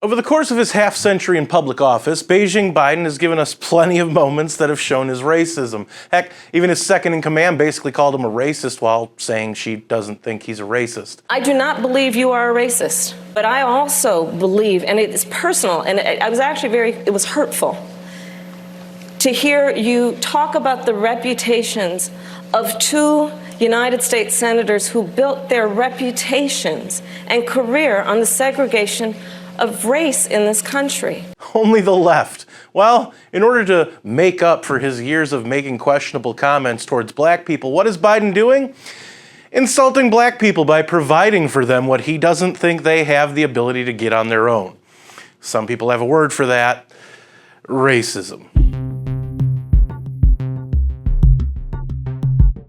Over the course of his half-century in public office, Beijing Biden has given us plenty of moments that have shown his racism. Heck, even his second-in-command basically called him a racist while saying she doesn't think he's a racist. I do not believe you are a racist, but I also believe, and it is personal, and it was hurtful to hear you talk about the reputations of two United States senators who built their reputations and career on the segregation of race in this country. Only the left. Well, in order to make up for his years of making questionable comments towards black people, what is Biden doing? Insulting black people by providing for them what he doesn't think they have the ability to get on their own. Some people have a word for that: racism.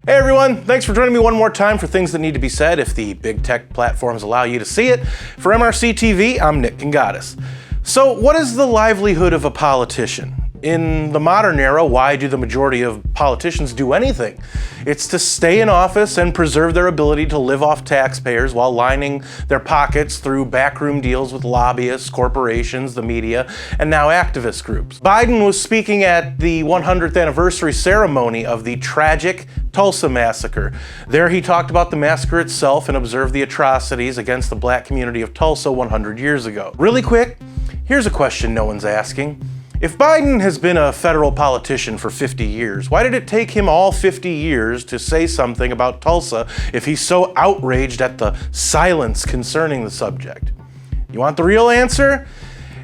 Hey everyone, thanks for joining me one more time for Things That Need to Be Said if the big tech platforms allow you to see it. For MRC-TV, I'm Nick Kangadis. So what is the livelihood of a politician? In the modern era, why do the majority of politicians do anything? It's to stay in office and preserve their ability to live off taxpayers while lining their pockets through backroom deals with lobbyists, corporations, the media, and now activist groups. Biden was speaking at the 100th anniversary ceremony of the tragic Tulsa Massacre. There he talked about the massacre itself and observed the atrocities against the black community of Tulsa 100 years ago. Really quick, here's a question no one's asking. If Biden has been a federal politician for 50 years, why did it take him all 50 years to say something about Tulsa if he's so outraged at the silence concerning the subject? You want the real answer?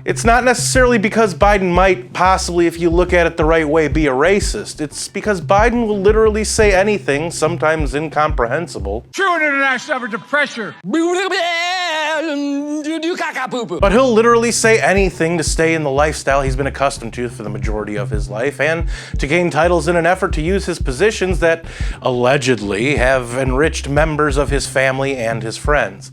It's not necessarily because Biden might possibly, if you look at it the right way, be a racist. It's because Biden will literally say anything, sometimes incomprehensible. True international effort to pressure. But he'll literally say anything to stay in the lifestyle he's been accustomed to for the majority of his life and to gain titles in an effort to use his positions that allegedly have enriched members of his family and his friends.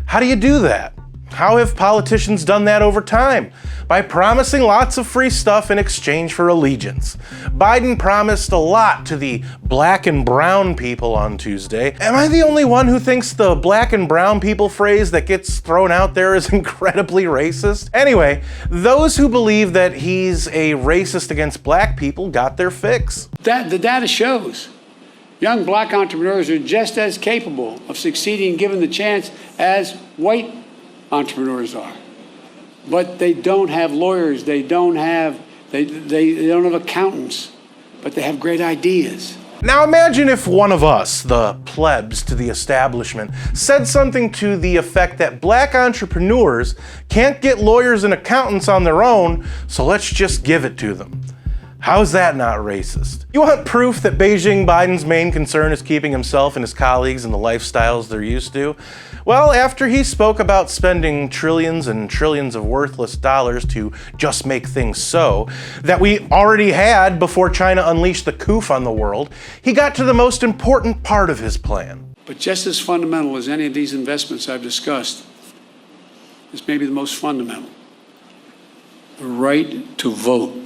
How do you do that? How have politicians done that over time? By promising lots of free stuff in exchange for allegiance. Biden promised a lot to the black and brown people on Tuesday. Am I the only one who thinks the black and brown people phrase that gets thrown out there is incredibly racist? Anyway, those who believe that he's a racist against black people got their fix. The data shows young black entrepreneurs are just as capable of succeeding given the chance as white entrepreneurs are, but they don't have lawyers, they don't have accountants, but they have great ideas. Now imagine if one of us, the plebs to the establishment, said something to the effect that black entrepreneurs can't get lawyers and accountants on their own, so let's just give it to them. How's that not racist? You want proof that Beijing Biden's main concern is keeping himself and his colleagues in the lifestyles they're used to? Well, after he spoke about spending trillions and trillions of worthless dollars to just make things so, that we already had before China unleashed the coof on the world, he got to the most important part of his plan. But just as fundamental as any of these investments I've discussed is maybe the most fundamental: the right to vote.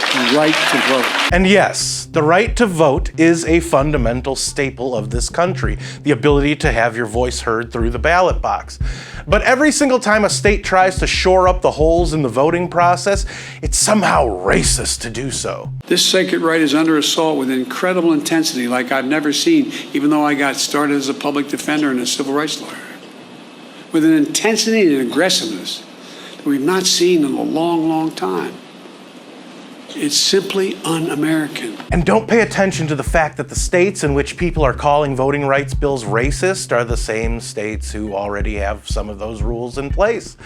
The right to vote. And yes, the right to vote is a fundamental staple of this country, the ability to have your voice heard through the ballot box. But every single time a state tries to shore up the holes in the voting process, it's somehow racist to do so. This sacred right is under assault with incredible intensity like I've never seen, even though I got started as a public defender and a civil rights lawyer. With an intensity and aggressiveness that we've not seen in a long, long time. It's simply un-American. And don't pay attention to the fact that the states in which people are calling voting rights bills racist are the same states who already have some of those rules in place.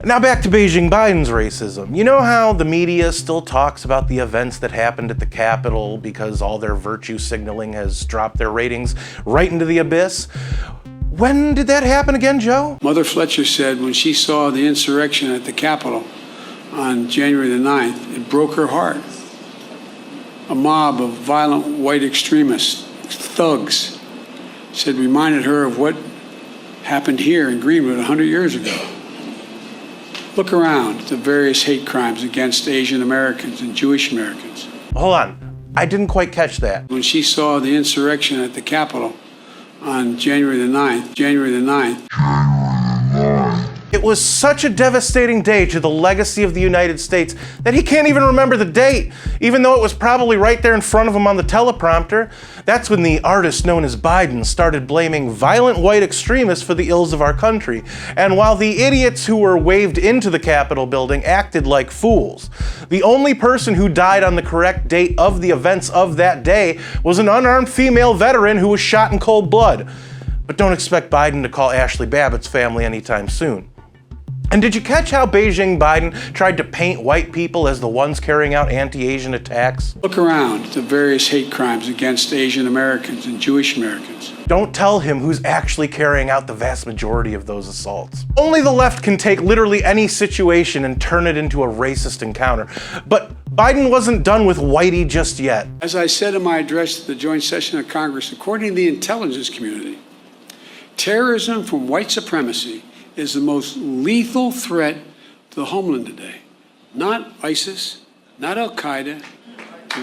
Now back to Beijing Biden's racism. You know how the media still talks about the events that happened at the Capitol because all their virtue signaling has dropped their ratings right into the abyss? When did that happen again, Joe? Mother Fletcher said when she saw the insurrection at the Capitol on January the 9th, it broke her heart. A mob of violent white extremists, thugs, said reminded her of what happened here in Greenwood 100 years ago. Look around at the various hate crimes against Asian Americans and Jewish Americans. Hold on, I didn't quite catch that. When she saw the insurrection at the Capitol on January the 9th, was such a devastating day to the legacy of the United States that he can't even remember the date, even though it was probably right there in front of him on the teleprompter. That's when the artist known as Biden started blaming violent white extremists for the ills of our country. And while the idiots who were waved into the Capitol building acted like fools, the only person who died on the correct date of the events of that day was an unarmed female veteran who was shot in cold blood. But don't expect Biden to call Ashley Babbitt's family anytime soon. And did you catch how Beijing Biden tried to paint white people as the ones carrying out anti-Asian attacks? Look around at the various hate crimes against Asian Americans and Jewish Americans. Don't tell him who's actually carrying out the vast majority of those assaults. Only the left can take literally any situation and turn it into a racist encounter. But Biden wasn't done with whitey just yet. As I said in my address at the joint session of Congress, according to the intelligence community, terrorism from white supremacy is the most lethal threat to the homeland today. Not ISIS, not Al-Qaeda,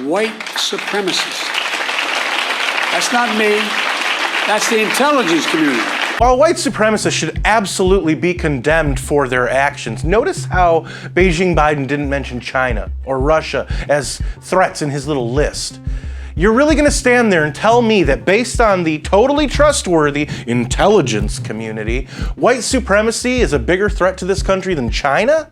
white supremacists. That's not me. That's the intelligence community. While white supremacists should absolutely be condemned for their actions, notice how Beijing Biden didn't mention China or Russia as threats in his little list. You're really going to stand there and tell me that based on the totally trustworthy intelligence community, white supremacy is a bigger threat to this country than China?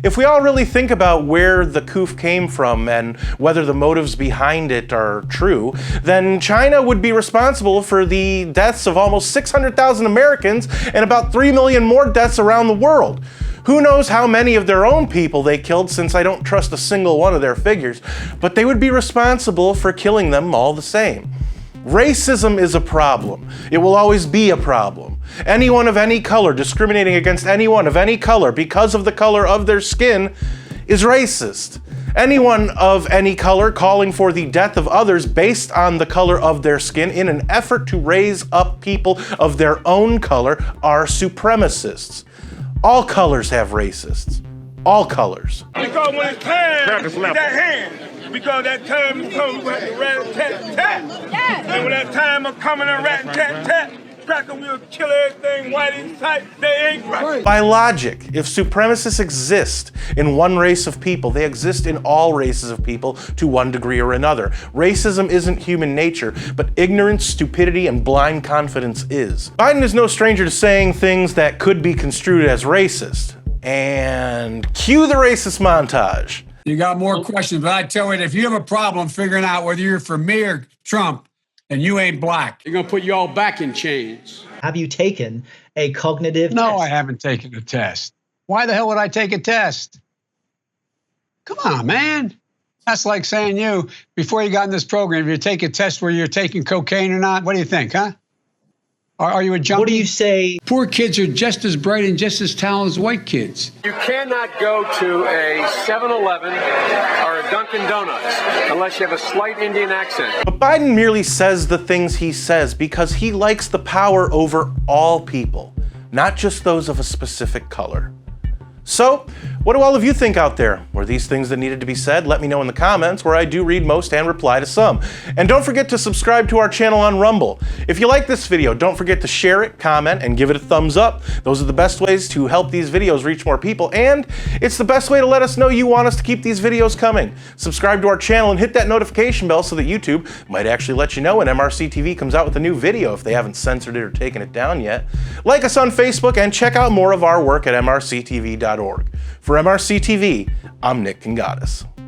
If we all really think about where the coup came from and whether the motives behind it are true, then China would be responsible for the deaths of almost 600,000 Americans and about 3 million more deaths around the world. Who knows how many of their own people they killed, since I don't trust a single one of their figures, but they would be responsible for killing them all the same. Racism is a problem. It will always be a problem. Anyone of any color discriminating against anyone of any color because of the color of their skin is racist. Anyone of any color calling for the death of others based on the color of their skin in an effort to raise up people of their own color are supremacists. All colors have racists. All colors. Because when it's time, with that hand, because that time is coming, we have to rat-a-tat-tat. Yes. And when that time is coming and rat-a-tat-tat, cracker will kill everything white in sight. They ain't right. By logic, if supremacists exist in one race of people, they exist in all races of people to one degree or another. Racism isn't human nature, but ignorance, stupidity, and blind confidence is. Biden is no stranger to saying things that could be construed as racist. And cue the racist montage. You got more questions, but I tell you, if you have a problem figuring out whether you're for me or Trump, and you ain't black, They're going to put you all back in chains. Have you taken a cognitive test? No, I haven't taken a test. Why the hell would I take a test? Come on, man. That's like saying you, before you got in this program, if you take a test where you're taking cocaine or not, what do you think, huh? Are you a junkie? What do you say? Poor kids are just as bright and just as talented as white kids. You cannot go to a 7-Eleven or a Dunkin' Donuts unless you have a slight Indian accent. But Biden merely says the things he says because he likes the power over all people, not just those of a specific color. So, what do all of you think out there? Were these things that needed to be said? Let me know in the comments, where I do read most and reply to some. And don't forget to subscribe to our channel on Rumble. If you like this video, don't forget to share it, comment, and give it a thumbs up. Those are the best ways to help these videos reach more people, and it's the best way to let us know you want us to keep these videos coming. Subscribe to our channel and hit that notification bell so that YouTube might actually let you know when MRC-TV comes out with a new video if they haven't censored it or taken it down yet. Like us on Facebook and check out more of our work at MRCTV.org. For MRC-TV, I'm Nick Kangadis.